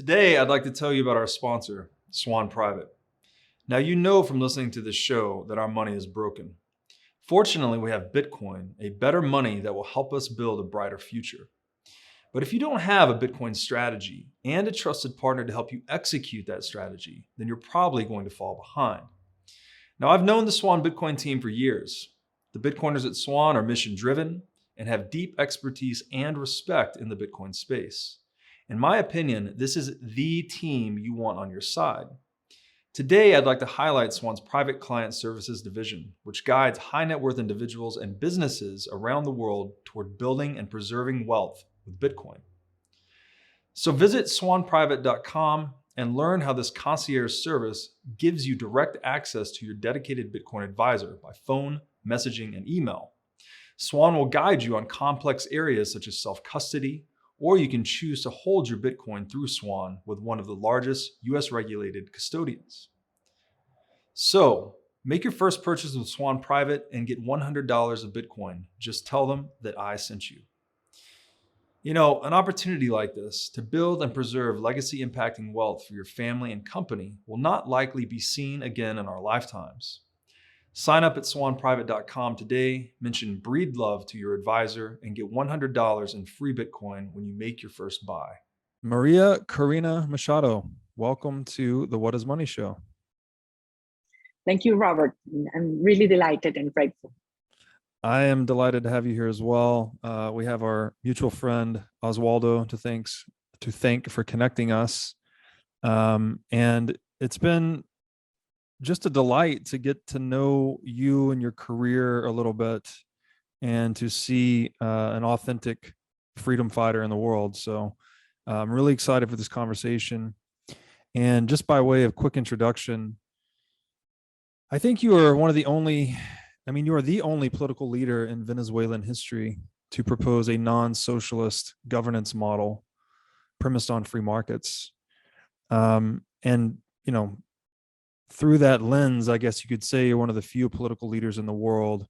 Today, I'd like to tell you about our sponsor, Swan Private. Now, you know from listening to this show that our money is broken. Fortunately, we have Bitcoin, a better money that will help us build a brighter future. But if you don't have a Bitcoin strategy and a trusted partner to help you execute that strategy, then you're probably going to fall behind. Now, I've known the Swan Bitcoin team for years. The Bitcoiners at Swan are mission-driven and have deep expertise and respect in the Bitcoin space. In my opinion, this is the team you want on your side. Today, I'd like to highlight Swan's Private Client Services division, which guides high net worth individuals and businesses around the world toward building and preserving wealth with Bitcoin. So visit swanprivate.com and learn how this concierge service gives you direct access to your dedicated Bitcoin advisor by phone, messaging, and email. Swan will guide you on complex areas such as self-custody, or you can choose to hold your Bitcoin through Swan with one of the largest US regulated custodians. So make your first purchase with Swan Private and get $100 of Bitcoin. Just tell them that I sent you. You know, an opportunity like this to build and preserve legacy impacting wealth for your family and company will not likely be seen again in our lifetimes. Sign up at swanprivate.com today, mention Breed Love to your advisor, and get $100 in free Bitcoin when you make your first buy. Maria Corina Machado, welcome to the What is Money show. Thank you, Robert. I'm really delighted and grateful. I am delighted to have you here as well. We have our mutual friend Oswaldo to thank for connecting us. And it's been just a delight to get to know you and your career a little bit and to see an authentic freedom fighter in the world. So I'm really excited for this conversation. And just by way of quick introduction, I think you are one of the only, you are the only political leader in Venezuelan history to propose a non-socialist governance model premised on free markets. And, you know, through that lens, I guess you could say you're one of the few political leaders in the world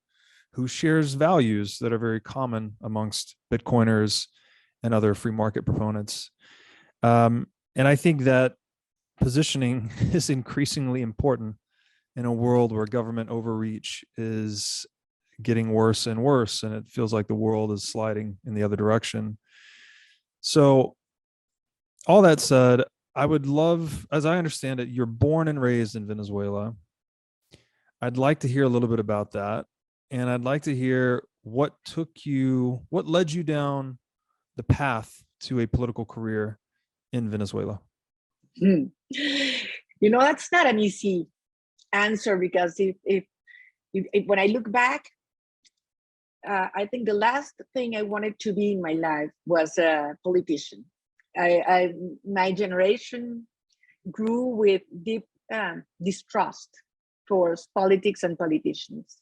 who shares values that are very common amongst Bitcoiners and other free market proponents. And I think that positioning is increasingly important in a world where government overreach is getting worse and worse, and it feels like the world is sliding in the other direction. So all that said, I would love, as I understand it, you're born and raised in Venezuela. I'd like to hear a little bit about that. And I'd like to hear what led you down the path to a political career in Venezuela. You know, that's not an easy answer, because if when I look back, I think the last thing I wanted to be in my life was a politician. My generation grew with deep distrust towards politics and politicians.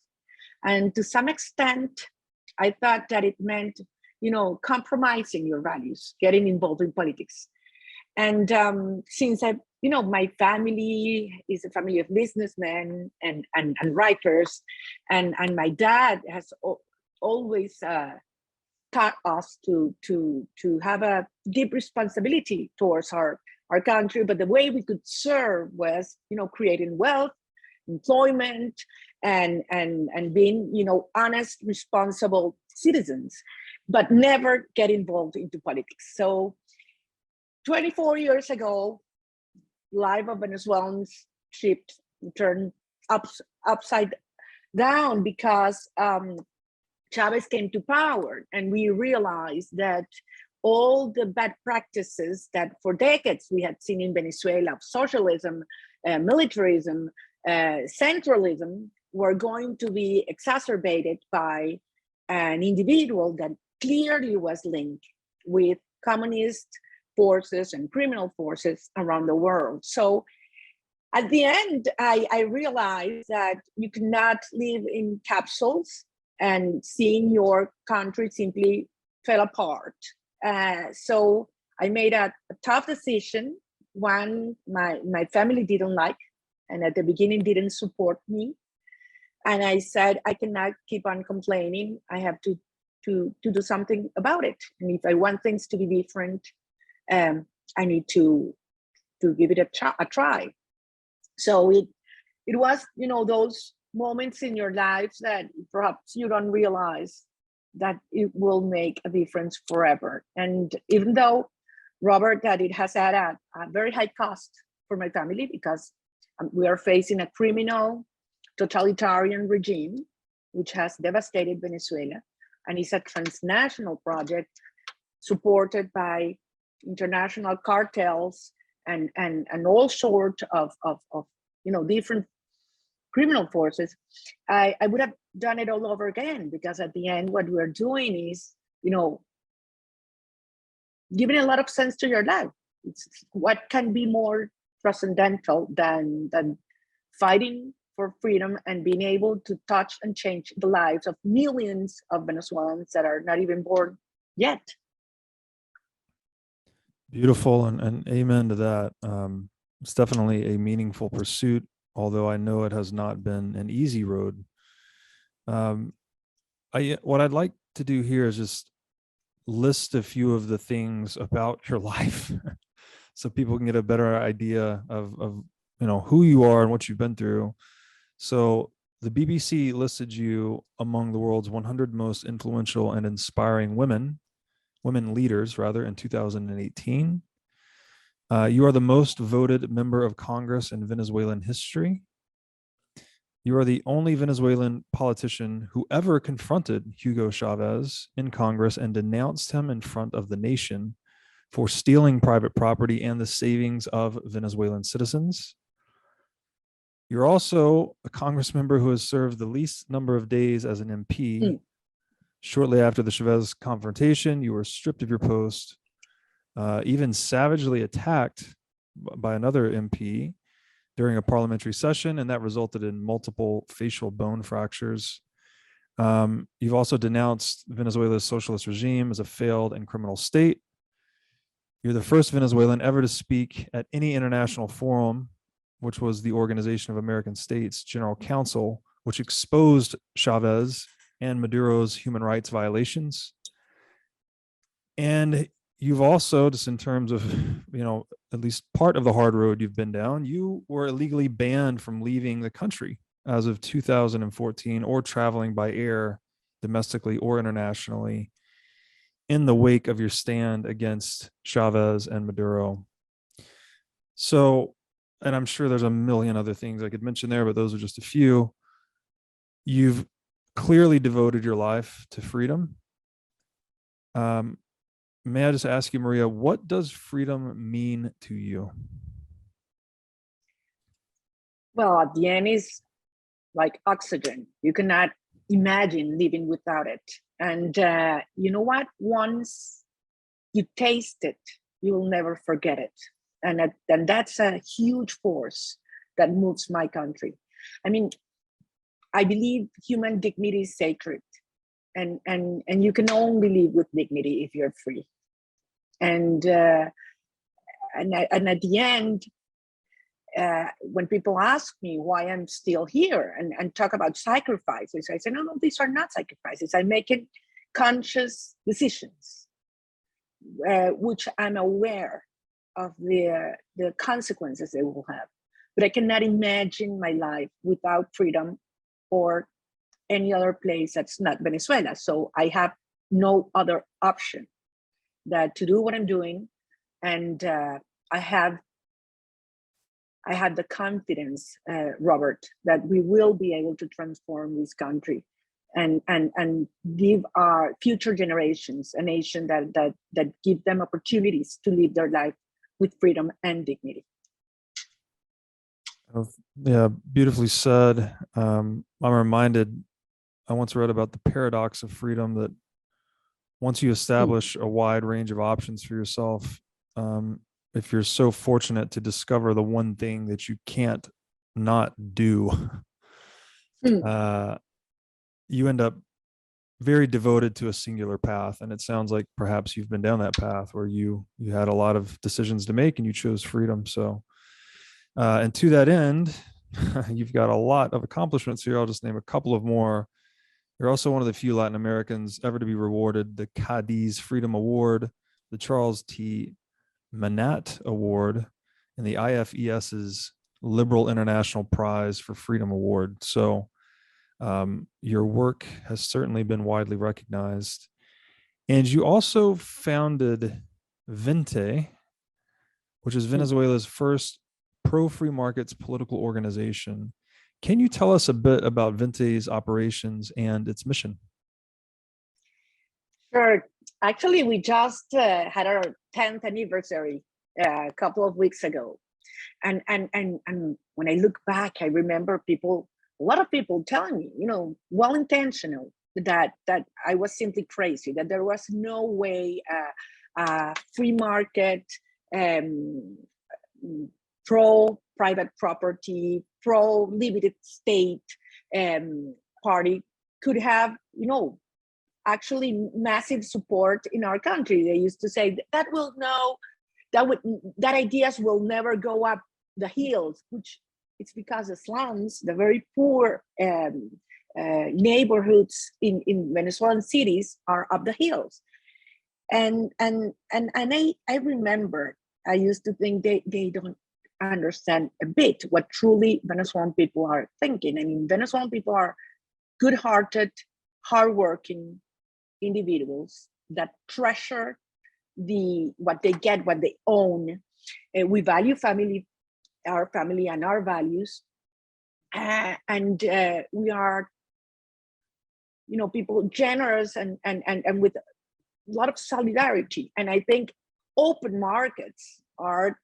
And to some extent, I thought that it meant, you know, compromising your values, getting involved in politics. And since my family is a family of businessmen and writers, and my dad has always taught us to have a deep responsibility towards our country. But the way we could serve was, you know, creating wealth, employment, and being, you know, honest, responsible citizens, but never get involved into politics. So 24 years ago, life of Venezuelans turned upside down because Chavez came to power, and we realized that all the bad practices that for decades we had seen in Venezuela of socialism, militarism, centralism were going to be exacerbated by an individual that clearly was linked with communist forces and criminal forces around the world. So at the end, I realized that you cannot live in capsules, and seeing your country simply fell apart. So I made a tough decision, one my family didn't like, and at the beginning didn't support me. And I said, I cannot keep on complaining. I have to do something about it. And if I want things to be different, I need to give it a try. So it was, those moments in your lives that perhaps you don't realize that it will make a difference forever. And even though, Robert, that it has had a very high cost for my family, because we are facing a criminal totalitarian regime which has devastated Venezuela, and it's a transnational project supported by international cartels and all sorts of different criminal forces. I would have done it all over again, because at the end what we're doing is, giving a lot of sense to your life. It's what can be more transcendental than fighting for freedom and being able to touch and change the lives of millions of Venezuelans that are not even born yet. Beautiful, and amen to that. It's definitely a meaningful pursuit, although I know it has not been an easy road. What I'd like to do here is just list a few of the things about your life so people can get a better idea of who you are and what you've been through. So the BBC listed you among the world's 100 most influential and inspiring women leaders, rather, in 2018. You are the most voted member of Congress in Venezuelan history. You are the only Venezuelan politician who ever confronted Hugo Chavez in Congress and denounced him in front of the nation for stealing private property and the savings of Venezuelan citizens. You're also a Congress member who has served the least number of days as an MP. Shortly after the Chavez confrontation, you were stripped of your post, even savagely attacked by another MP during a parliamentary session, and that resulted in multiple facial bone fractures. You've also denounced Venezuela's socialist regime as a failed and criminal state. You're the first Venezuelan ever to speak at any international forum, which was the Organization of American States General Council, which exposed Chavez and Maduro's human rights violations. And you've also, just in terms of, at least part of the hard road you've been down, you were illegally banned from leaving the country as of 2014 or traveling by air domestically or internationally in the wake of your stand against Chavez and Maduro. So, and I'm sure there's a million other things I could mention there, but those are just a few. You've clearly devoted your life to freedom. May I just ask you, Maria, what does freedom mean to you? Well, at the end, is like oxygen. You cannot imagine living without it. And you know what? Once you taste it, you will never forget it. And that's a huge force that moves my country. I mean, I believe human dignity is sacred, and you can only live with dignity if you're free. And at the end, when people ask me why I'm still here and talk about sacrifices, I say, no, these are not sacrifices. I'm making conscious decisions, which I'm aware of the consequences they will have. But I cannot imagine my life without freedom or any other place that's not Venezuela. So I have no other option than to do what I'm doing. And I have the confidence, Robert, that we will be able to transform this country and give our future generations a nation that give them opportunities to live their life with freedom and dignity. Yeah, beautifully said. I'm reminded, I once read about the paradox of freedom, that once you establish a wide range of options for yourself, if you're so fortunate to discover the one thing that you can't not do, you end up very devoted to a singular path. And it sounds like perhaps you've been down that path where you had a lot of decisions to make and you chose freedom. So, and to that end, you've got a lot of accomplishments here. I'll just name a couple of more. You're also one of the few Latin Americans ever to be rewarded the Cadiz Freedom Award, the Charles T. Manat Award, and the IFES's Liberal International Prize for Freedom Award. So your work has certainly been widely recognized. And you also founded Vente, which is Venezuela's first pro-free markets political organization. Can you tell us a bit about Vente's operations and its mission? Sure. Actually, we just had our 10th anniversary a couple of weeks ago. And when I look back, I remember a lot of people telling me, well-intentional, that I was simply crazy, that there was no way free market, pro-private property, pro-limited state party could have, actually massive support in our country. They used to say that ideas will never go up the hills, which it's because the slums, the very poor neighborhoods in Venezuelan cities are up the hills. And I remember I used to think they don't understand a bit what truly Venezuelan people are thinking. I mean, Venezuelan people are good-hearted, hardworking individuals that treasure what they get, what they own. We value our family and our values. And we are, people generous and with a lot of solidarity. And I think open markets are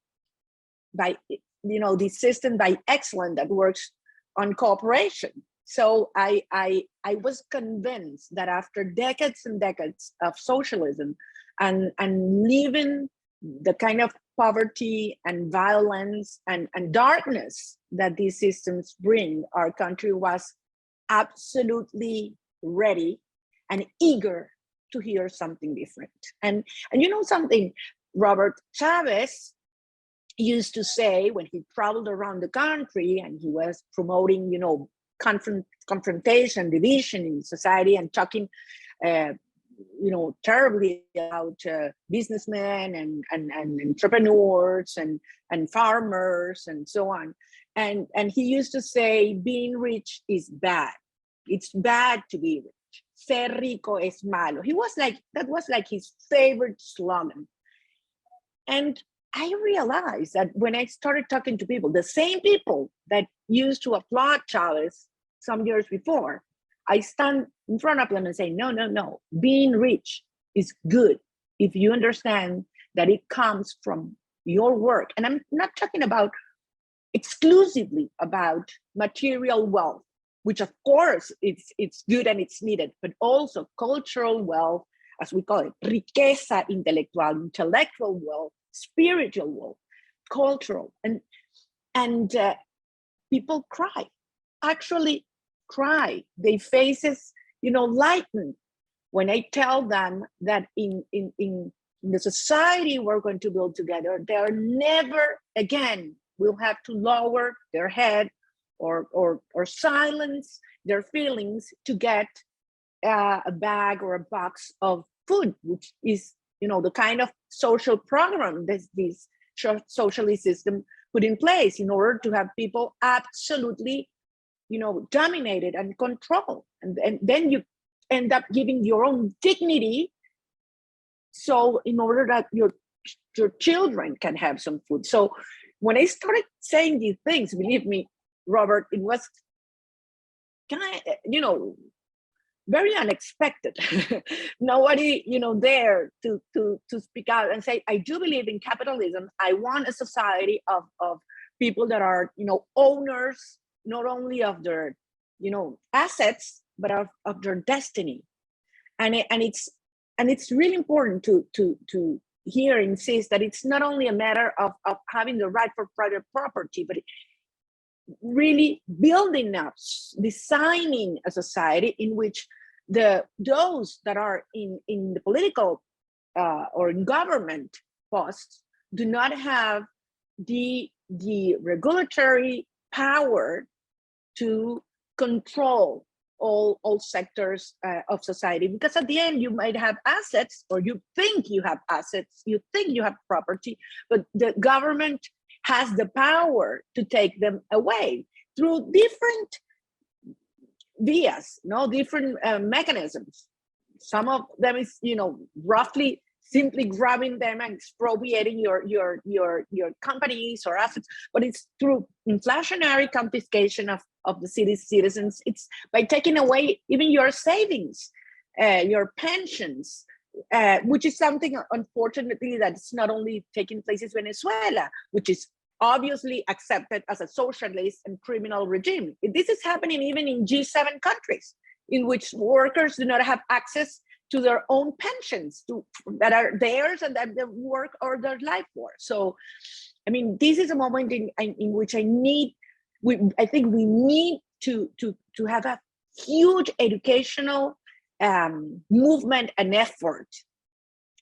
the system by excellence that works on cooperation. So I was convinced that after decades and decades of socialism and living the kind of poverty and violence and darkness that these systems bring, our country was absolutely ready and eager to hear something different. And something, Robert Chavez used to say when he traveled around the country and he was promoting, confrontation, division in society, and talking, terribly about businessmen and entrepreneurs and farmers and so on. And he used to say, being rich is bad. It's bad to be rich. Ser rico es malo. That was like his favorite slogan. And I realized that when I started talking to people, the same people that used to applaud Chavez some years before, I stand in front of them and say, no, being rich is good if you understand that it comes from your work. And I'm not talking about exclusively about material wealth, which of course it's good and it's needed, but also cultural wealth, as we call it, riqueza intelectual, intellectual wealth, spiritual wealth, cultural, and people cry, actually cry. Their faces, lighten when I tell them that in the society we're going to build together, they're never again will have to lower their head or silence their feelings to get a bag or a box of food, which is the kind of social program that this socialist system put in place in order to have people absolutely dominated and controlled, and then you end up giving your own dignity, so in order that your children can have some food. So when I started saying these things, believe me, Robert, it was kind of, very unexpected. Nobody, there to speak out and say, I do believe in capitalism. I want a society of people that are, owners, not only of their, assets, but of their destiny. And it's really important to here insist that it's not only a matter of having the right for private property, but really building up, designing a society in which those that are in the political or in government posts do not have the regulatory power to control all sectors of society, because at the end you might have assets, or you think you have assets, you think you have property, but the government has the power to take them away through different vias, no, different mechanisms. Some of them is, roughly simply grabbing them and expropriating your companies or assets, but it's through inflationary confiscation of the city's citizens. It's by taking away even your savings, your pensions, which is something, unfortunately, that's not only taking place in Venezuela, which is obviously accepted as a socialist and criminal regime. This is happening even in G7 countries, in which workers do not have access to their own pensions that are theirs and that they work all their life for. So, I mean, this is a moment in which I think we need to have a huge educational movement and effort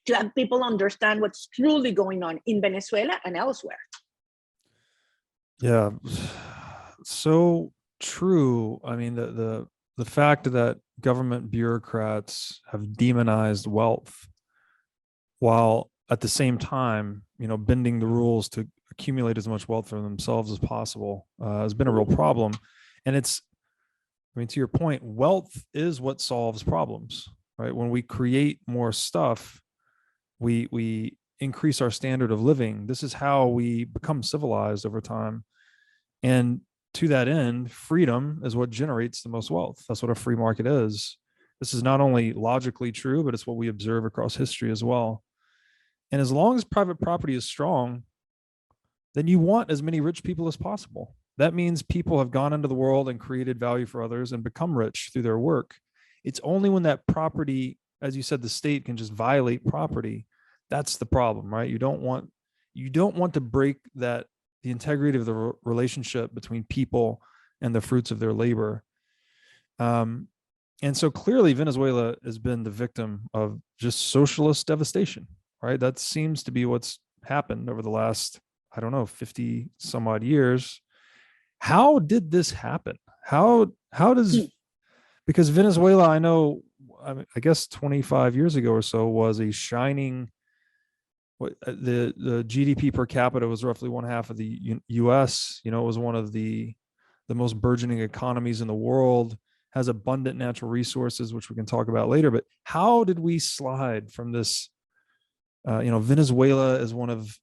to have people understand what's truly going on in Venezuela and elsewhere. Yeah, so true. I mean, the fact that government bureaucrats have demonized wealth while at the same time, bending the rules to accumulate as much wealth for themselves as possible has been a real problem. And to your point, wealth is what solves problems, right? When we create more stuff, we increase our standard of living. This is how we become civilized over time. And to that end, freedom is what generates the most wealth. That's what a free market is. This is not only logically true, but it's what we observe across history as well. And as long as private property is strong, then you want as many rich people as possible. That means people have gone into the world and created value for others and become rich through their work. It's only when that property, as you said, the state can just violate property. That's the problem, right? You don't want to break the integrity of the relationship between people and the fruits of their labor. And so clearly Venezuela has been the victim of just socialist devastation, right? That seems to be what's happened over the last, 50 some odd years. How did this happen? Because Venezuela, I guess 25 years ago or so was a shining, the GDP per capita was roughly 1/2 of the US. It was one of the most burgeoning economies in the world, has abundant natural resources, which we can talk about later. But how did we slide from this? Venezuela is one of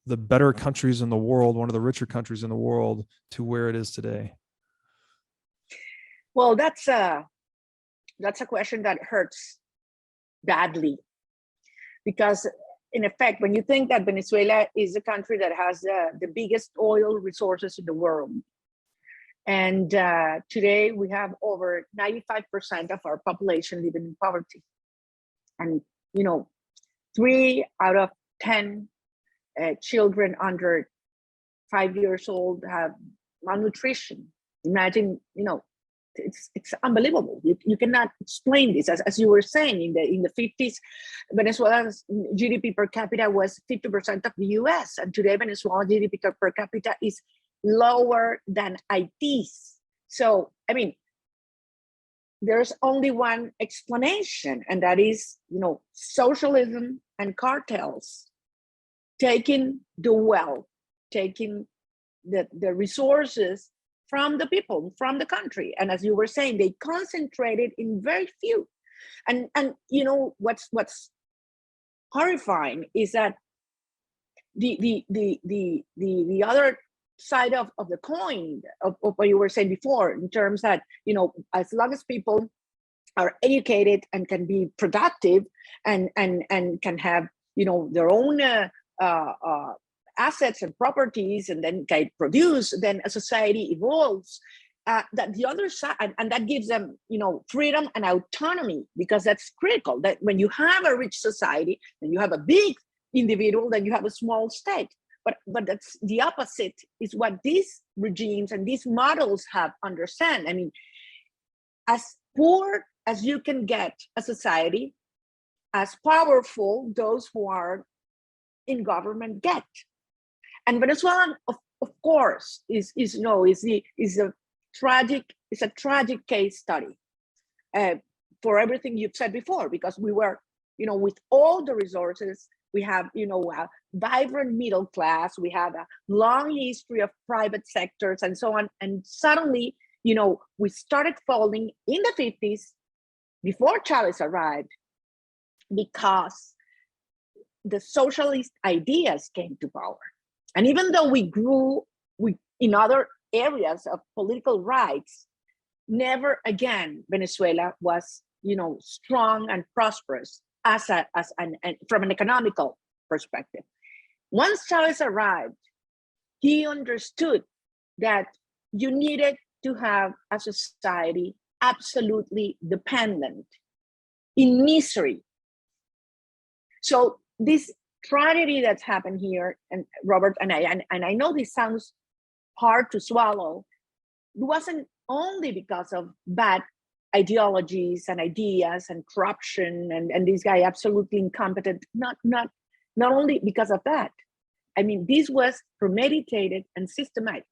the better countries in the world, one of the richer countries in the world, to where it is today. Well, that's a question that hurts badly, because in effect, when you think that Venezuela is a country that has the biggest oil resources in the world, and today we have over 95% of our population living in poverty, and 3 out of 10 children under 5 years old have malnutrition. Imagine, it's unbelievable. You cannot explain this. As you were saying, in the 50s, Venezuela's GDP per capita was 50% of the US, and today Venezuela's GDP per capita is lower than Haiti's. So, there's only one explanation, and that is, socialism and cartels taking the wealth, taking the resources from the people, from the country. And as you were saying, they concentrated in very few. And what's horrifying is that the other side of the coin of what you were saying before, in terms that, as long as people are educated and can be productive and can have, their own assets and properties, and then can produce, then a society evolves. That the other side, and that gives them, freedom and autonomy, because that's critical. That when you have a rich society, then you have a big individual, then you have a small state. But that's the opposite, is what these regimes and these models have understand. As poor as you can get a society, as powerful those who are in government get. And Venezuela, of course, is a tragic case study for everything you've said before, because we were, with all the resources, We have, a vibrant middle class. We have a long history of private sectors and so on. And suddenly, we started falling in the 50s before Chavez arrived because the socialist ideas came to power. And even though we grew in other areas of political rights, never again Venezuela was, strong and prosperous from an economical perspective. Once Chavez arrived, he understood that you needed to have a society absolutely dependent, in misery. So this tragedy that's happened here, and Robert and I know this sounds hard to swallow, it wasn't only because of bad ideologies and ideas and corruption and this guy absolutely incompetent, not only because of that. I mean, this was premeditated and systematic.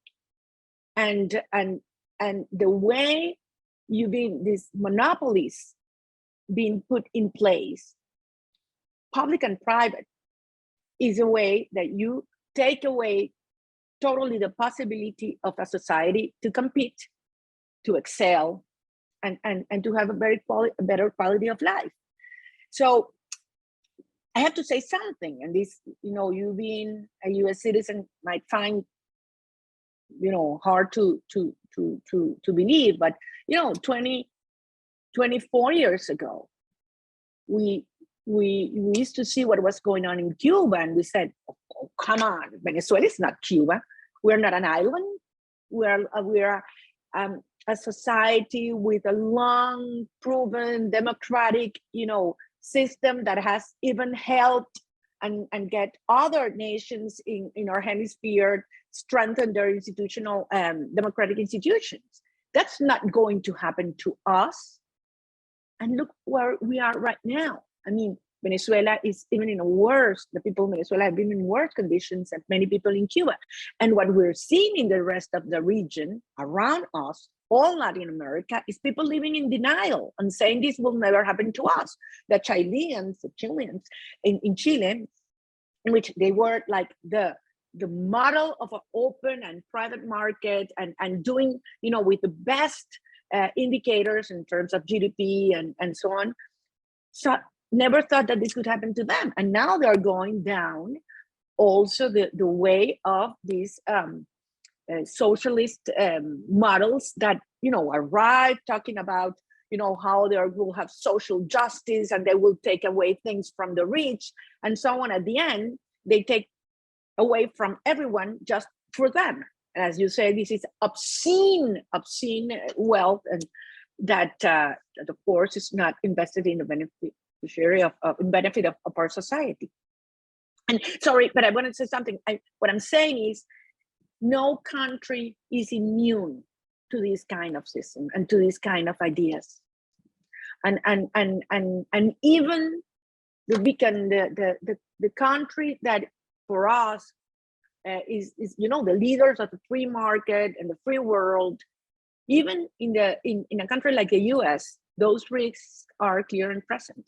And the way these monopolies being put in place, public and private, is a way that you take away totally the possibility of a society to compete, to excel, and to have a better quality of life. So I have to say something, and this, you being a U.S. citizen might find, hard to believe, but 24 years ago, we used to see what was going on in Cuba, and we said, oh, come on, Venezuela is not Cuba. We're not an island. We're a society with a long proven democratic, system that has even helped and get other nations in our hemisphere strengthen their institutional democratic institutions. That's not going to happen to us. And look where we are right now. I mean, Venezuela is even the people in Venezuela have been in worse conditions than many people in Cuba. And what we're seeing in the rest of the region around us, all Latin America, is people living in denial and saying this will never happen to us. The Chileans in Chile, in which they were like the model of an open and private market and doing, with the best indicators in terms of GDP and so on. So never thought that this could happen to them. And now they're going down also the way of these socialist models that, arrive talking about, how they will have social justice and they will take away things from the rich and so on. At the end, they take away from everyone just for them. And as you say, this is obscene wealth, and that of course is not invested in the beneficiary of benefit of our society. And sorry, but I want to say something. What I'm saying is, no country is immune to this kind of system and to this kind of ideas. And even the country that for us is the leaders of the free market and the free world, even in a country like the US, those risks are clear and present.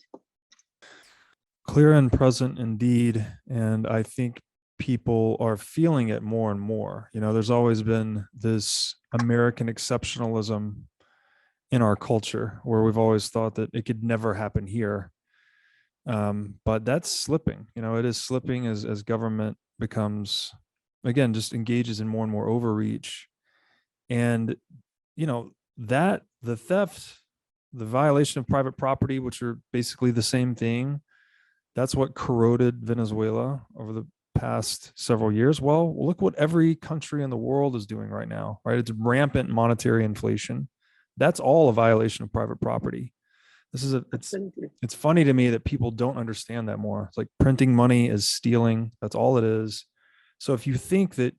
Clear and present indeed. And I think people are feeling it more and more. There's always been this American exceptionalism in our culture where we've always thought that it could never happen here. But that's slipping. It is slipping as government becomes, again, just engages in more and more overreach. And, that the theft, the violation of private property, which are basically the same thing, that's what corroded Venezuela over the past several years. Well, look what every country in the world is doing right now, right? It's rampant monetary inflation. That's all a violation of private property. It's funny to me that people don't understand that more. It's like printing money is stealing. That's all it is. So if you think that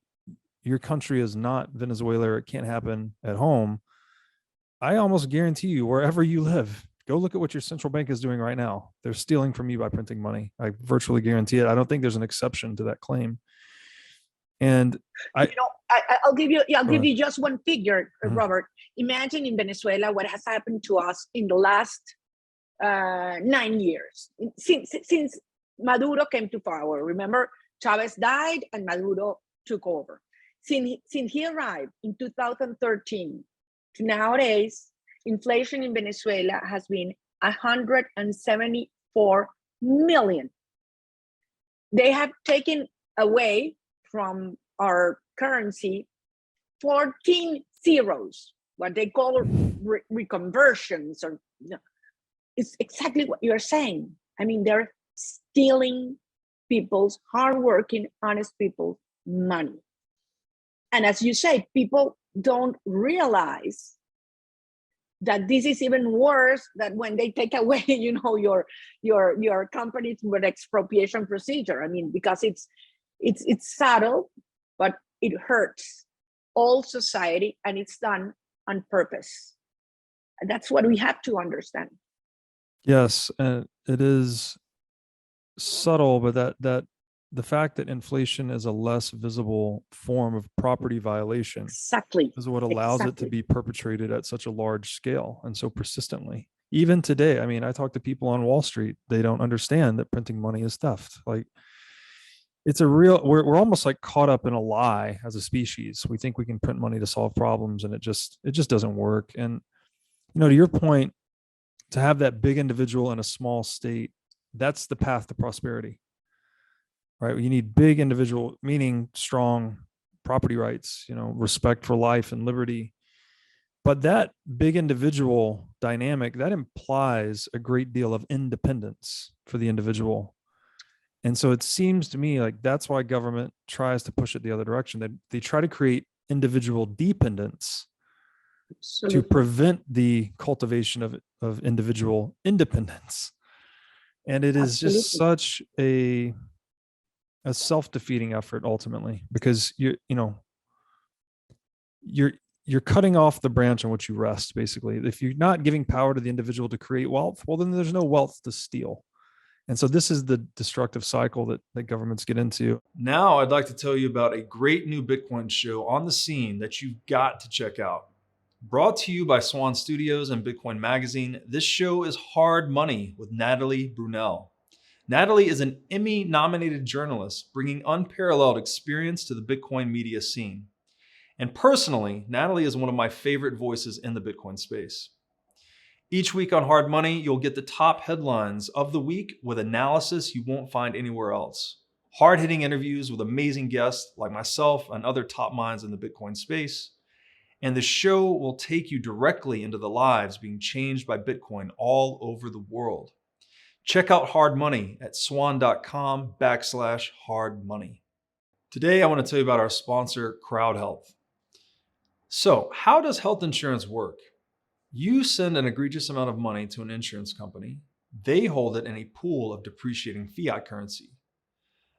your country is not Venezuela or it can't happen at home, I almost guarantee you, wherever you live, go look at what your central bank is doing right now. They're stealing from you by printing money. I virtually guarantee it. I don't think there's an exception to that claim. And I'll give you just one figure, Robert. Imagine in Venezuela what has happened to us in the last 9 years since Maduro came to power. Remember, Chavez died and Maduro took over. Since he arrived in 2013 to nowadays, inflation in Venezuela has been 174 million. They have taken away from our currency 14 zeros, what they call reconversions, or it's exactly what you're saying. I mean, they're stealing people's hardworking, honest people's money. And as you say, people don't realize that this is even worse than when they take away, your company's with expropriation procedure. I mean, because it's subtle, but it hurts all society, and it's done on purpose. And that's what we have to understand. Yes, and it is subtle, but that the fact that inflation is a less visible form of property violation Exactly is what allows it to be perpetrated at such a large scale and so persistently. Even today, I mean, I talk to people on Wall Street, they don't understand that printing money is theft. Like, it's a real, we're almost like caught up in a lie as a species. We think we can print money to solve problems, and it just doesn't work. And, to your point, to have that big individual in a small state, that's the path to prosperity, right? You need big individual, meaning strong property rights, respect for life and liberty. But that big individual dynamic, that implies a great deal of independence for the individual. And so it seems to me like that's why government tries to push it the other direction. They try to create individual dependence to prevent the cultivation of individual independence. And it is just such a self-defeating effort ultimately, because you're cutting off the branch on which you rest, basically. If you're not giving power to the individual to create wealth, well, then there's no wealth to steal. And so this is the destructive cycle that governments get into. Now I'd like to tell you about a great new Bitcoin show on the scene that you've got to check out. Brought to you by Swan Studios and Bitcoin Magazine, this show is Hard Money with Natalie Brunell. Natalie is an Emmy-nominated journalist bringing unparalleled experience to the Bitcoin media scene. And personally, Natalie is one of my favorite voices in the Bitcoin space. Each week on Hard Money, you'll get the top headlines of the week with analysis you won't find anywhere else. Hard-hitting interviews with amazing guests like myself and other top minds in the Bitcoin space. And the show will take you directly into the lives being changed by Bitcoin all over the world. Check out Hard Money at swan.com/hardmoney. Today, I want to tell you about our sponsor, Crowd Health. So, how does health insurance work? You send an egregious amount of money to an insurance company. They hold it in a pool of depreciating fiat currency.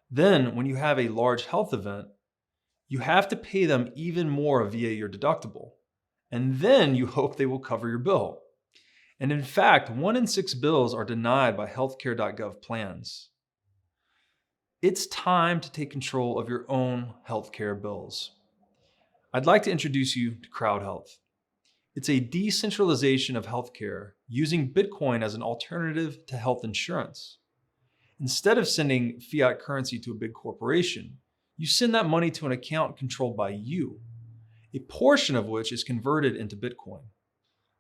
Then, when you have a large health event, you have to pay them even more via your deductible. And then you hope they will cover your bill. And in fact, 1 in 6 bills are denied by healthcare.gov plans. It's time to take control of your own healthcare bills. I'd like to introduce you to Crowd Health. It's a decentralization of healthcare using Bitcoin as an alternative to health insurance. Instead of sending fiat currency to a big corporation, you send that money to an account controlled by you, a portion of which is converted into Bitcoin.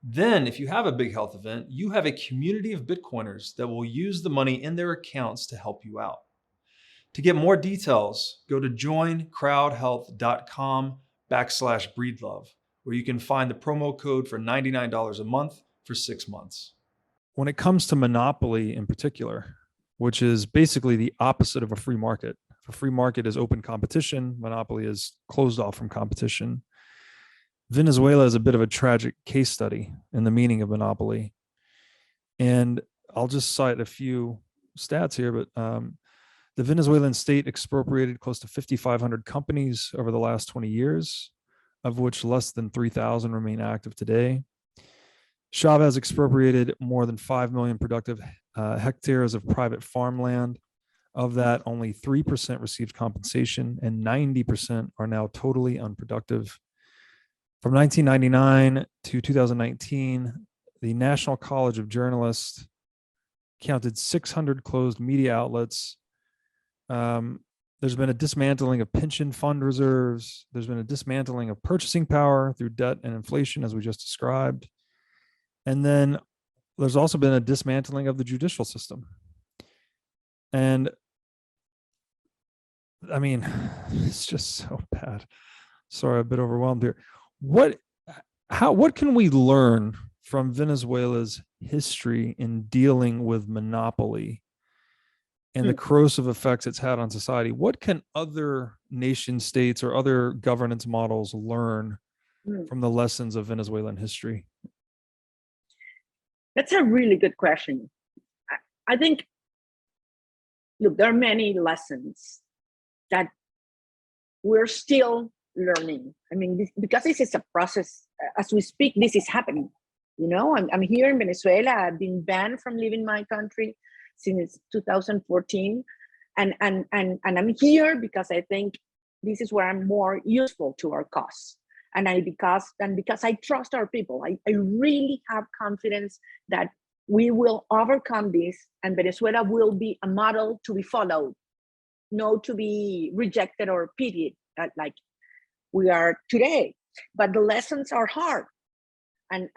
Then, if you have a big health event, you have a community of Bitcoiners that will use the money in their accounts to help you out. To get more details, go to joincrowdhealth.com/breedlove, where you can find the promo code for $99 a month for 6 months. When it comes to monopoly in particular, which is basically the opposite of a free market. A free market is open competition. Monopoly is closed off from competition. Venezuela is a bit of a tragic case study in the meaning of monopoly. And I'll just cite a few stats here, but the Venezuelan state expropriated close to 5,500 companies over the last 20 years, of which less than 3,000 remain active today. Chavez expropriated more than 5 million productive hectares of private farmland. Of that, only 3% received compensation, and 90% are now totally unproductive. From 1999 to 2019, the National College of Journalists counted 600 closed media outlets. There's been a dismantling of pension fund reserves. There's been a dismantling of purchasing power through debt and inflation, as we just described. And then there's also been a dismantling of the judicial system. And I mean, it's just so bad. Sorry, I'm a bit overwhelmed here. What can we learn from Venezuela's history in dealing with monopoly and the corrosive effects it's had on society? What can other nation states or other governance models learn from the lessons of Venezuelan history? That's a really good question. I think, look, there are many lessons that we're still learning. I mean, because this is a process. As we speak, this is happening. You know, I'm here in Venezuela. I've been banned from leaving my country since 2014, and I'm here because I think this is where I'm more useful to our cause, because I trust our people. I really have confidence that we will overcome this, and Venezuela will be a model to be followed, not to be rejected or pitied like we are today. But the lessons are hard, and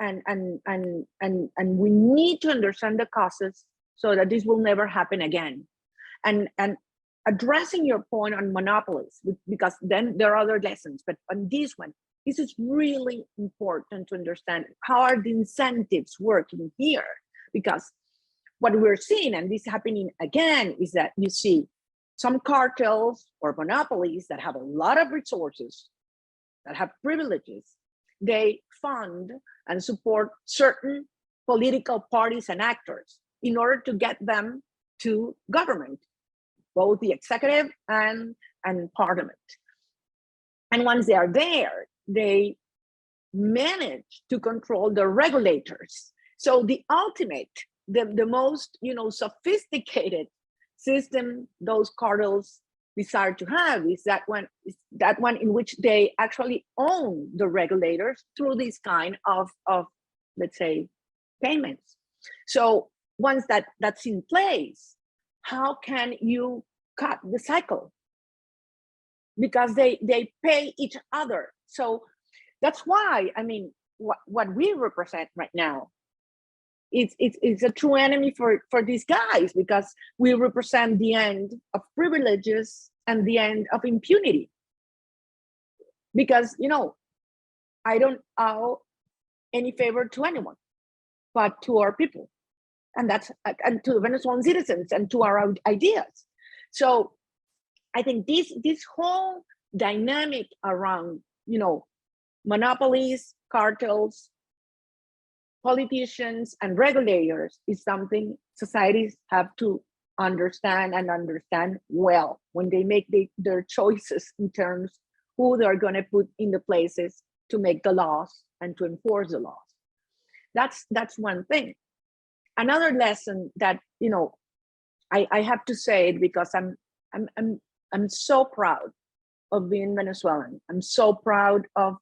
we need to understand the causes so that this will never happen again. And addressing your point on monopolies, because then there are other lessons, but on this one, this is really important to understand how are the incentives working here, because what we're seeing, and this is happening again, is that you see some cartels or monopolies that have a lot of resources, that have privileges. They fund and support certain political parties and actors in order to get them to government, both the executive and parliament. And once they are there, they manage to control the regulators. So the ultimate, the most sophisticated system those cartels desire to have is that one in which they actually own the regulators through this kind of let's say payments. So once that's in place, how can you cut the cycle? Because they pay each other. So that's why, I mean, what we represent right now, it's a true enemy for these guys, because we represent the end of privileges and the end of impunity. Because, I don't owe any favor to anyone, but to our people, and to the Venezuelan citizens and to our ideas. So I think this whole dynamic around, monopolies, cartels, politicians, and regulators is something societies have to understand well when they make their choices in terms who they're going to put in the places to make the laws and to enforce the laws. That's one thing. Another lesson that I have to say it because I'm so proud of being Venezuelan. I'm so proud of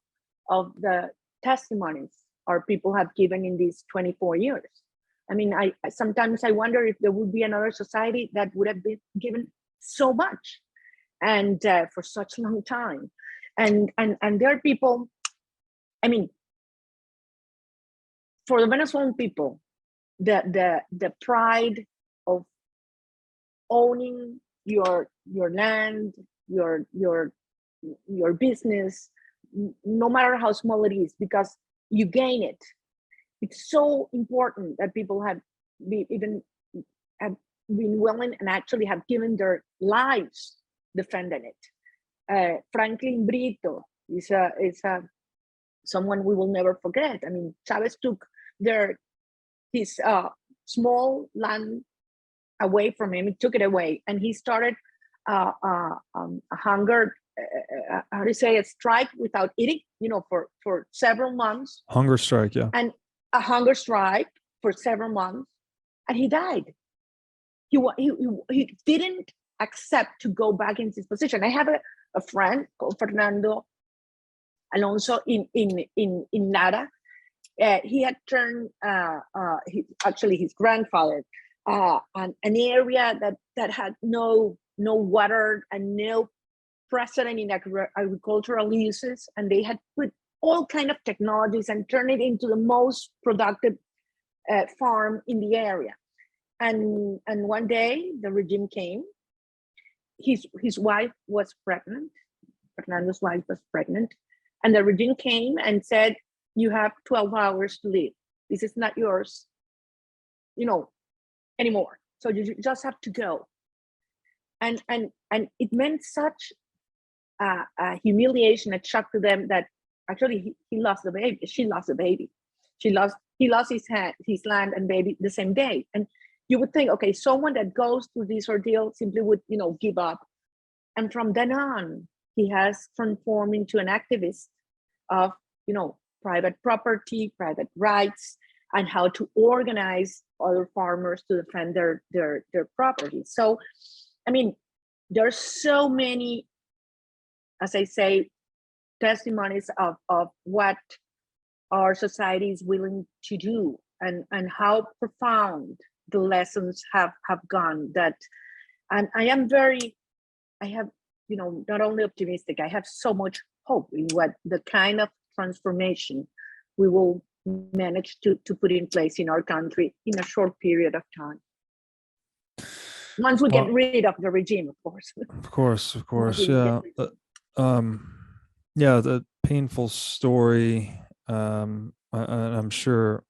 the testimonies our people have given in these 24 years. I mean, I sometimes wonder if there would be another society that would have been given so much and for such a long time. And there are people, I mean, for the Venezuelan people, the pride of owning your land, your business, no matter how small it is, because you gain it. It's so important that people have been willing and actually have given their lives defending it. Franklin Brito is someone we will never forget. I mean, Chavez took his small land away from him. He took it away, and he started a hunger. How do you say, a strike without eating? For several months. Hunger strike, yeah. And a hunger strike for several months, and he died. He didn't accept to go back into his position. I have a friend called Fernando Alonso in Lara. He had turned, his grandfather an area that had no water and no precedent in agricultural uses, and they had put all kind of technologies and turned it into the most productive farm in the area. And one day the regime came. His wife was pregnant. Fernando's wife was pregnant, and the regime came and said, "You have 12 hours to live. This is not yours, anymore. So you just have to go." And it meant such a humiliation, a shock to them, that actually he lost the baby. She lost the baby. He lost his land and baby the same day. And you would think, okay, someone that goes through this ordeal simply would, give up. And from then on, he has transformed into an activist of, private property, private rights, and how to organize other farmers to defend their property. So, I mean, there's so many, as I say, testimonies of what our society is willing to do, and how profound the lessons have gone. That, and I have, not only optimistic, I have so much hope in what the kind of transformation we will manage to put in place in our country in a short period of time. Once we get rid of the regime, of course. Of course, yeah. Yeah, the painful story. I'm sure,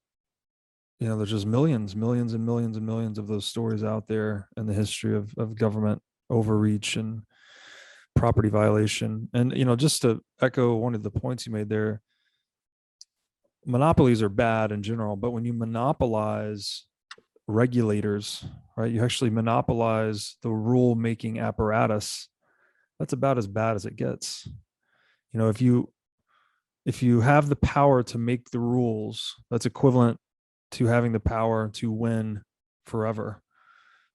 there's just millions and millions of those stories out there in the history of government overreach and property violation. And, just to echo one of the points you made there, monopolies are bad in general, but when you monopolize regulators, right, you actually monopolize the rule-making apparatus, that's about as bad as it gets. If you have the power to make the rules, that's equivalent to having the power to win forever.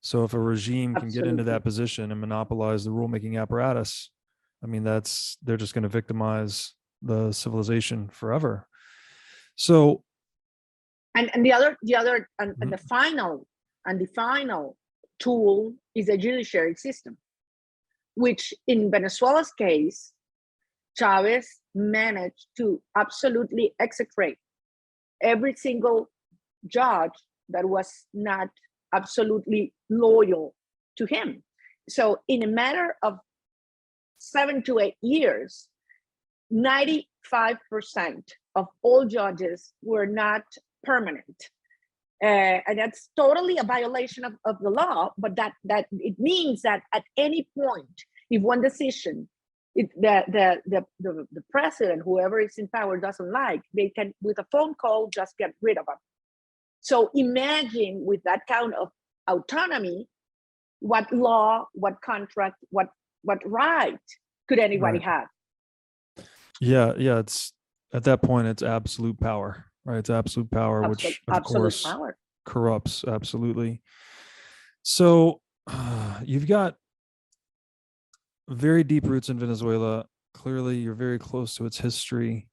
So if a regime can get into that position and monopolize the rulemaking apparatus, I mean, they're just going to victimize the civilization forever. So, and the final tool is a judiciary system, which in Venezuela's case, Chavez managed to absolutely execrate every single judge that was not absolutely loyal to him. So in a matter of 7 to 8 years, 95% of all judges were not permanent. And that's totally a violation of the law, but that it means that at any point, if one decision, the president, whoever is in power, doesn't like, they can, with a phone call, just get rid of them. So imagine, with that kind of autonomy, what law, what contract, what right could anybody have? Yeah, it's at that point, it's absolute power, right? It's absolute power, which of course corrupts. Absolutely. So you've got very deep roots in Venezuela. Clearly, you're very close to its history.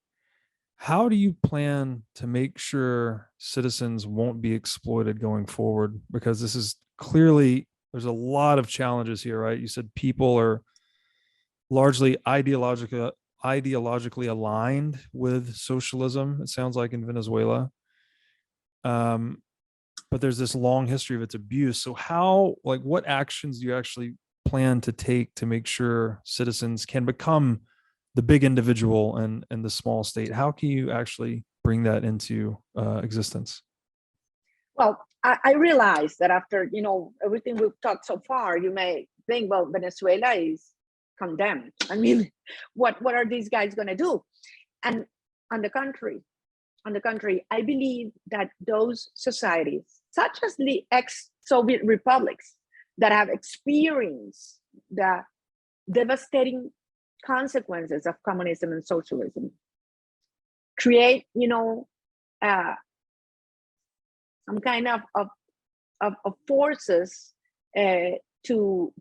How do you plan to make sure citizens won't be exploited going forward? Because this is clearly, there's a lot of challenges here, right? You said people are largely ideologically aligned with socialism, it sounds like, in Venezuela. But there's this long history of its abuse. So what actions do you actually plan to take to make sure citizens can become the big individual and the small state? How can you actually bring that into existence? Well, I realize that after, everything we've talked so far, you may think, well, Venezuela is condemned. I mean, what are these guys going to do? And on the contrary, I believe that those societies, such as the ex-Soviet republics, that have experienced the devastating consequences of communism and socialism, create, some kind of forces to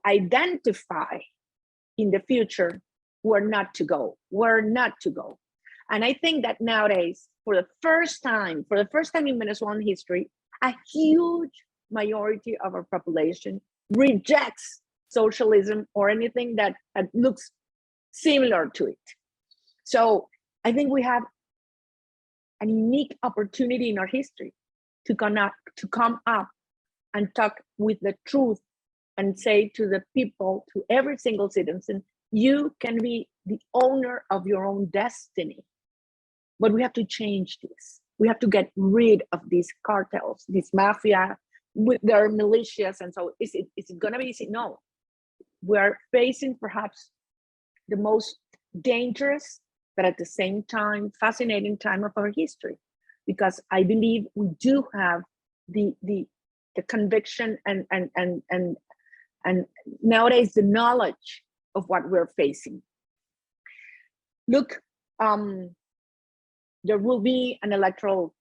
identify in the future where not to go. And I think that nowadays, for the first time in Venezuelan history, a huge majority of our population rejects socialism or anything that looks similar to it. So I think we have a unique opportunity in our history to come up and talk with the truth and say to the people, to every single citizen, you can be the owner of your own destiny. But we have to change this. We have to get rid of these cartels, this mafia with their militias. And so is it going to be easy? No. We're facing perhaps the most dangerous, but at the same time, fascinating time of our history, because I believe we do have the conviction and nowadays the knowledge of what we're facing. Look, there will be an electoral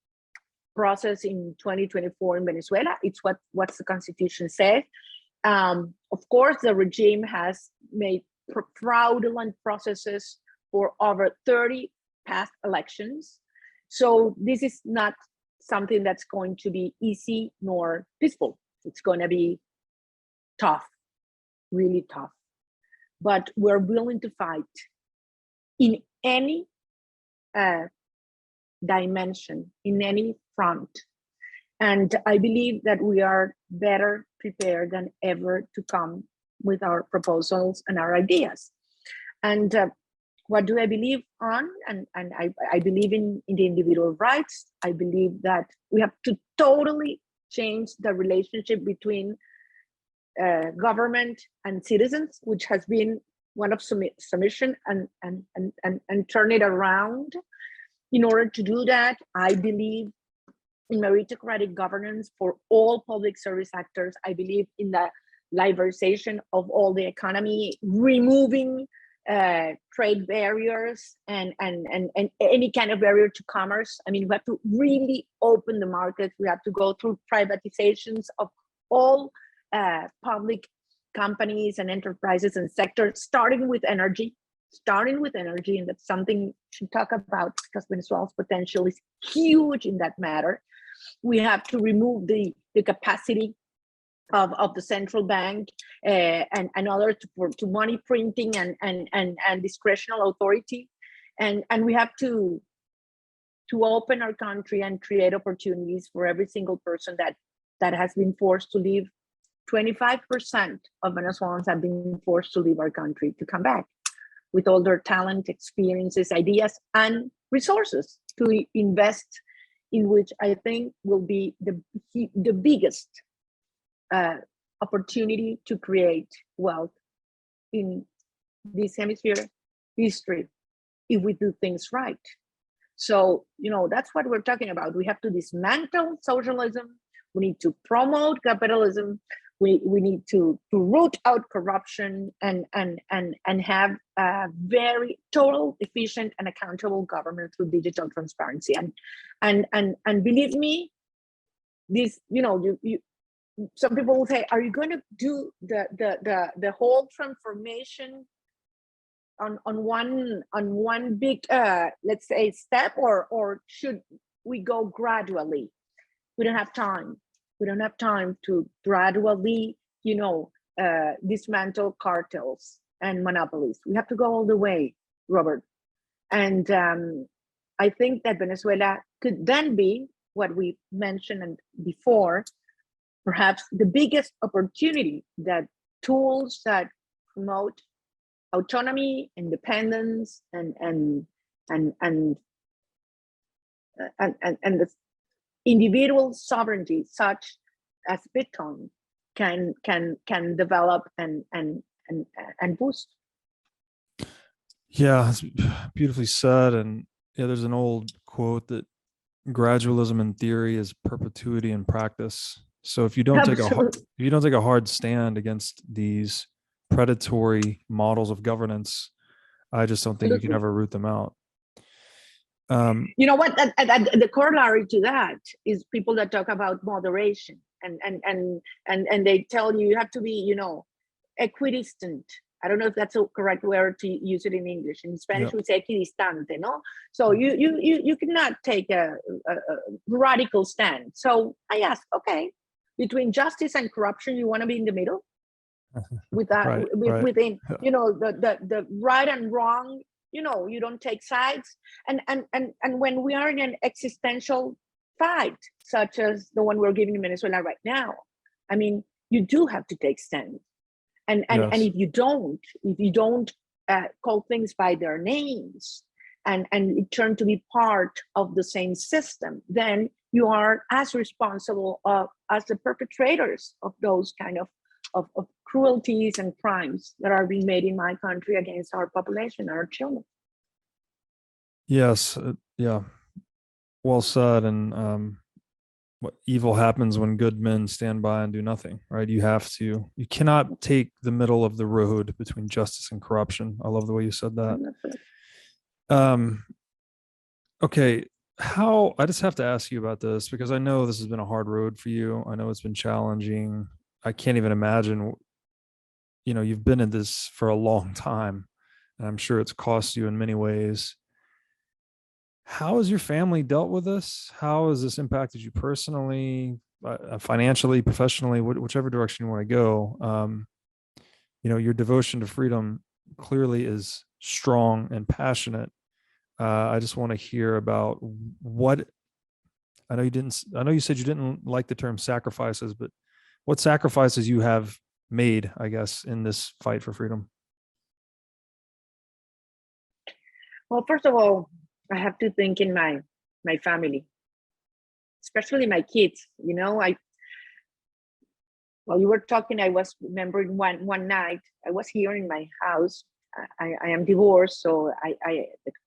process in 2024 in Venezuela. It's what the Constitution says. Of course, the regime has made fraudulent processes for over 30 past elections. So this is not something that's going to be easy nor peaceful. It's going to be tough, really tough. But we're willing to fight in any dimension, in any front. And I believe that we are better prepared than ever to come with our proposals and our ideas. And what do I believe on? And I believe in the individual rights. I believe that we have to totally change the relationship between government and citizens, which has been one of submission, and turn it around. In order to do that, I believe in meritocratic governance for all public service actors. I believe in the liberalization of all the economy, removing trade barriers and any kind of barrier to commerce. I mean, we have to really open the market. We have to go through privatizations of all public companies and enterprises and sectors, starting with energy, and that's something we should talk about because Venezuela's potential is huge in that matter. We have to remove the capacity of the central bank and others to money printing and discretional authority, and we have to open our country and create opportunities for every single person that has been forced to leave. 25% of Venezuelans have been forced to leave our country to come back with all their talent, experiences, ideas, and resources to invest in, which I think will be the biggest opportunity to create wealth in this hemisphere history if we do things right. So, that's what we're talking about. We have to dismantle socialism. We need to promote capitalism. We need to root out corruption and have a very total, efficient, and accountable government through digital transparency. And believe me, this, some people will say, are you going to do the whole transformation on one big let's say step, or should we go gradually? We don't have time. We don't have time to gradually, dismantle cartels and monopolies. We have to go all the way, Robert. And I think that Venezuela could then be what we mentioned before, perhaps the biggest opportunity, that tools that promote autonomy, independence, and the individual sovereignty, such as Bitcoin, can develop and boost. Yeah, it's beautifully said. And there's an old quote that gradualism in theory is perpetuity in practice. So if you don't take a hard stand against these predatory models of governance, I just don't think you can ever root them out. You know what? The corollary to that is people that talk about moderation, and they tell you have to be, equidistant. I don't know if that's a correct word to use it in English. In Spanish, we say equidistante, no? So you cannot take a radical stand. So I ask, okay, between justice and corruption, you want to be in the middle with that, Right, right. within, the right and wrong, you don't take sides. And when we are in an existential fight, such as the one we're giving in Venezuela right now, I mean, you do have to take stand. And Yes. if you don't call things by their names, and it turn to be part of the same system, then you are as responsible as the perpetrators of those kind of cruelties and crimes that are being made in my country against our population, our children. Yes. Yeah. Well said. And what evil happens when good men stand by and do nothing, right? You cannot take the middle of the road between justice and corruption. I love the way you said that. Okay. I just have to ask you about this because I know this has been a hard road for you. I know it's been challenging. I can't even imagine, you've been in this for a long time, and I'm sure it's cost you in many ways. How has your family dealt with this? How has this impacted you personally, financially, professionally, whichever direction you want to go? Your devotion to freedom clearly is strong and passionate. I just want to hear about what I know you said you didn't like the term sacrifices, but what sacrifices you have made, I guess, in this fight for freedom. Well, first of all, I have to think in my family, especially my kids. While you were talking, I was remembering one night I was here in my house. I am divorced, so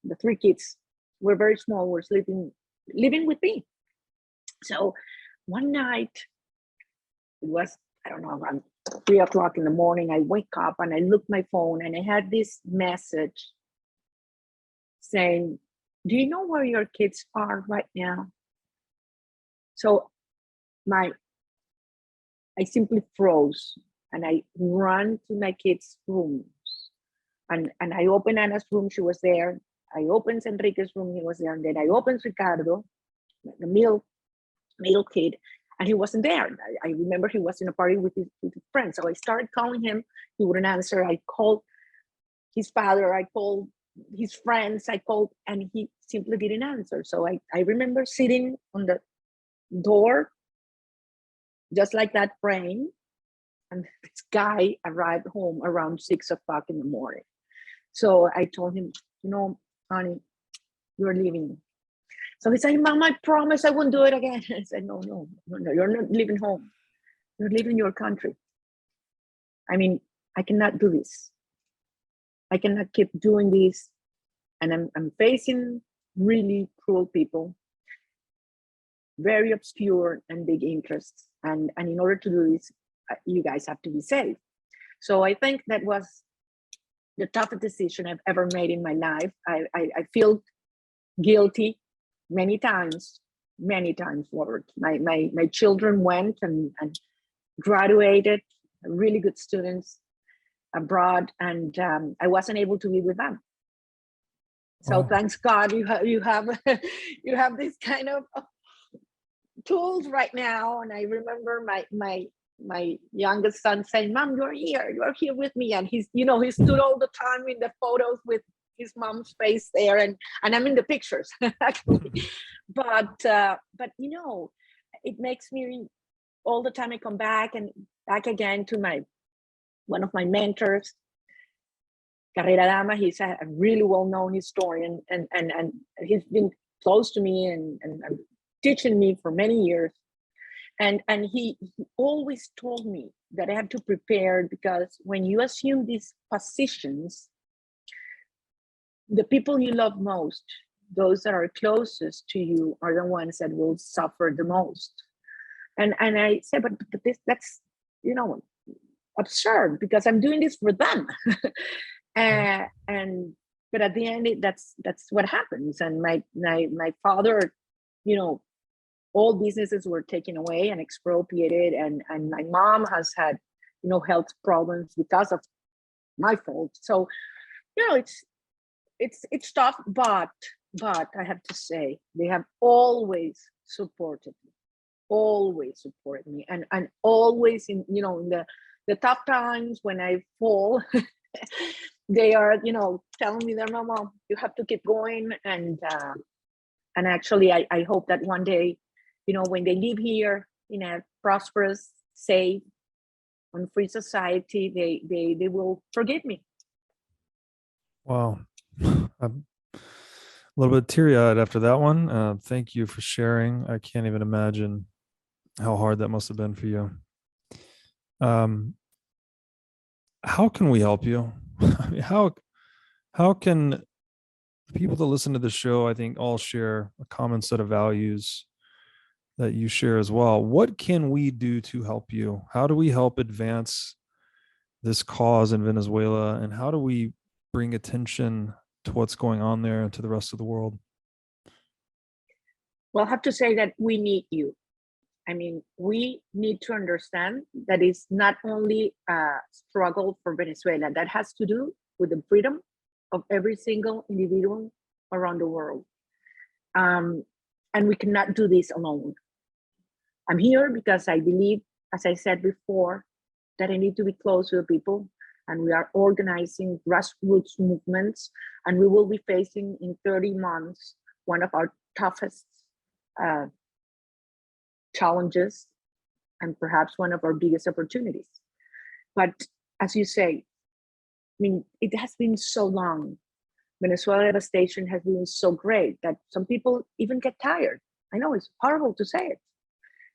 the three kids were very small, were living with me. So one night, it was, I don't know, around 3:00 in the morning, I wake up and I look my phone and I had this message saying, "Do you know where your kids are right now?" So I simply froze and I ran to my kids' rooms. And I opened Anna's room, she was there. I opened Enrique's room, he was there. And then I opened Ricardo, the middle kid, and he wasn't there. I remember he was in a party with his friends. So I started calling him, he wouldn't answer. I called his father, I called his friends, and he simply didn't answer. So I remember sitting on the door, just like that, praying. And this guy arrived home around 6:00 in the morning. So I told him, honey, you're leaving. So he said, Mom, I promise I won't do it again. I said, no, you're not leaving home. You're leaving your country. I mean, I cannot do this. I cannot keep doing this. And I'm facing really cruel people, very obscure and big interests. And in order to do this, you guys have to be safe. So I think that was the toughest decision I've ever made in my life. I feel guilty many times, Robert. My children went and graduated, really good students abroad, and I wasn't able to be with them. So Wow. thanks God you have you have this kind of tools right now. And I remember my youngest son saying, Mom, you're here with me. And he stood all the time in the photos with his mom's face there, and I'm in the pictures actually. But it makes me, all the time I come back again to one of my mentors, Carrera Dama. He's a really well-known historian, and he's been close to me and teaching me for many years. And he always told me that I have to prepare, because when you assume these positions, the people you love most, those that are closest to you, are the ones that will suffer the most. And I said, but that's absurd, because I'm doing this for them. But at the end, that's what happens. And my father, all businesses were taken away and expropriated, and my mom has had health problems because of my fault. So it's tough, but I have to say they have always supported me. always support me, and always in, you know, in the tough times when I fall, they are, you know, telling me that, Mama, you have to keep going. And actually, I hope that one day, you know, when they live here in a prosperous, safe, and free society, they will forgive me. Wow. I'm a little bit teary-eyed after that one. Thank you for sharing. I can't even imagine how hard that must have been for you. How can we help you? I mean, how can people that listen to the show, I think, all share a common set of values that you share as well. What can we do to help you? How do we help advance this cause in Venezuela? And how do we bring attention to what's going on there and to the rest of the world? Well, I have to say that we need you. I mean, we need to understand that it's not only a struggle for Venezuela, that has to do with the freedom of every single individual around the world. And we cannot do this alone. I'm here because I believe, as I said before, that I need to be close to the people, and we are organizing grassroots movements, and we will be facing in 30 months one of our toughest challenges and perhaps one of our biggest opportunities. But as you say, I mean, it has been so long. Venezuela devastation has been so great that some people even get tired. I know it's horrible to say it.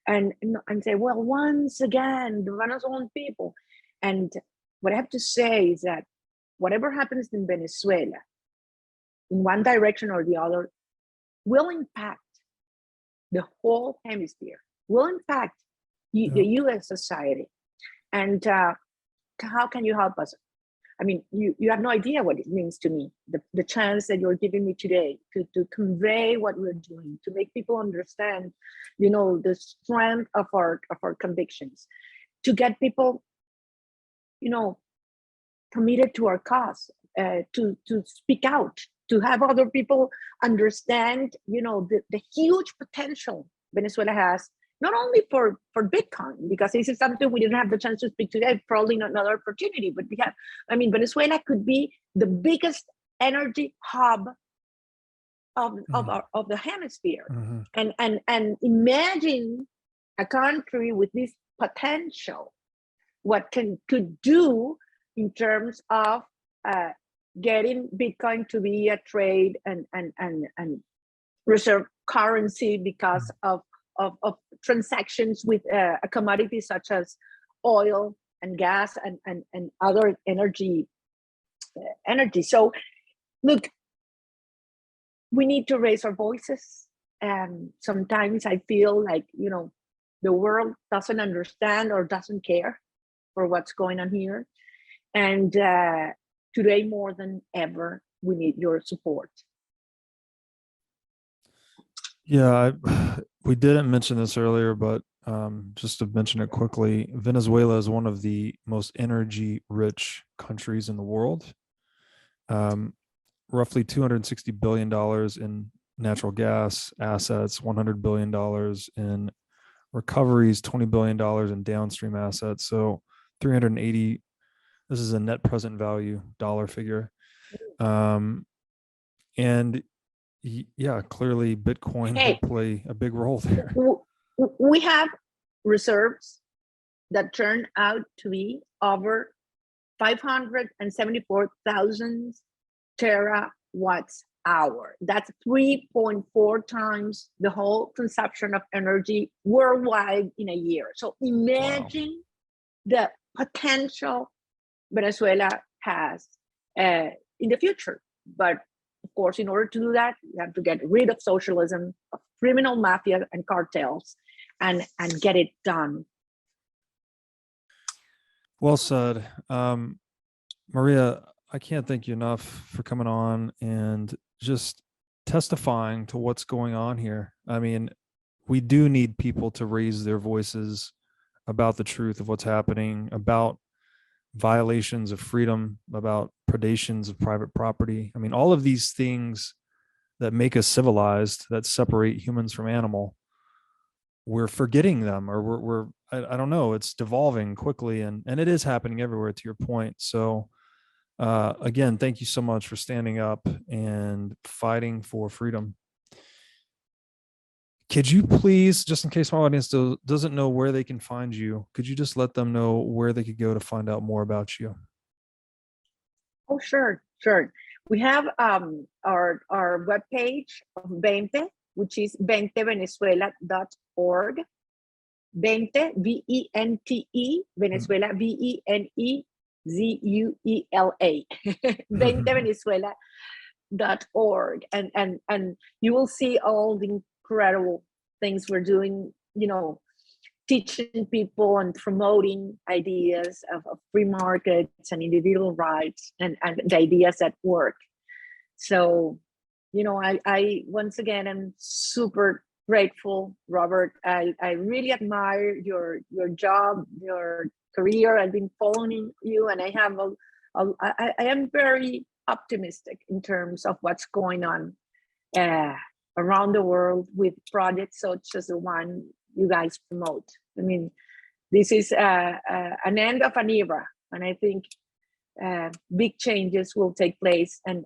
And say, well, once again, the Venezuelan people. And what I have to say is that whatever happens in Venezuela, in one direction or the other, will impact the whole hemisphere, will impact the US society. And how can you help us? I mean, you have no idea what it means to me, the chance that you're giving me today to convey what we're doing, to make people understand, you know, the strength of our convictions, to get people, you know, committed to our cause, to speak out, to have other people understand, you know, the huge potential Venezuela has, not only for Bitcoin, because this is something we didn't have the chance to speak today, probably not another opportunity, but we have, I mean, Venezuela could be the biggest energy hub of the hemisphere. Mm-hmm. And imagine a country with this potential, what could do in terms of getting Bitcoin to be a trade and reserve currency because of transactions with a commodity such as oil and gas and other energy. So look, we need to raise our voices. And sometimes I feel like, you know, the world doesn't understand or doesn't care for what's going on here. And today more than ever, we need your support. Yeah, we didn't mention this earlier, but just to mention it quickly, Venezuela is one of the most energy-rich countries in the world. Roughly $260 billion in natural gas assets, $100 billion in recoveries, $20 billion in downstream assets. So 380, this is a net present value dollar figure. And yeah, clearly Bitcoin will play a big role there. We have reserves that turn out to be over 574,000 terawatts hour. That's 3.4 times the whole consumption of energy worldwide in a year. So imagine the potential Venezuela has in the future. But of course, in order to do that, we have to get rid of socialism, of criminal mafia and cartels, and get it done. Well said. Maria, I can't thank you enough for coming on and just testifying to what's going on here. I mean, we do need people to raise their voices about the truth of what's happening, about violations of freedom, about predations of private property. I mean, all of these things that make us civilized, that separate humans from animal, we're forgetting them, or I don't know, it's devolving quickly, and it is happening everywhere, to your point. So again, thank you so much for standing up and fighting for freedom. Could you please, just in case my audience doesn't know where they can find you, could you just let them know where they could go to find out more about you? Oh, sure. We have our webpage of Vente, which is ventevenezuela.org. Vente, VENTE, Venezuela, VENEZUELA. Ventevenezuela.org. And you will see all the incredible things we're doing, teaching people and promoting ideas of free markets and individual rights and the ideas that work. So, I once again am super grateful, Robert. I really admire your job, your career. I've been following you, and I am very optimistic in terms of what's going on around the world with projects such as the one you guys promote. I mean, this is an end of an era, and I think big changes will take place, and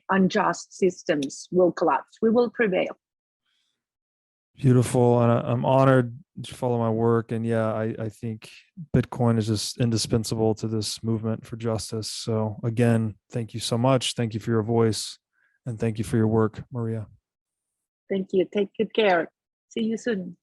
unjust systems will collapse. We will prevail. Beautiful. And I'm honored to follow my work. And yeah, I think Bitcoin is just indispensable to this movement for justice. So again, thank you so much. Thank you for your voice, and thank you for your work, Maria. Thank you. Take good care. See you soon.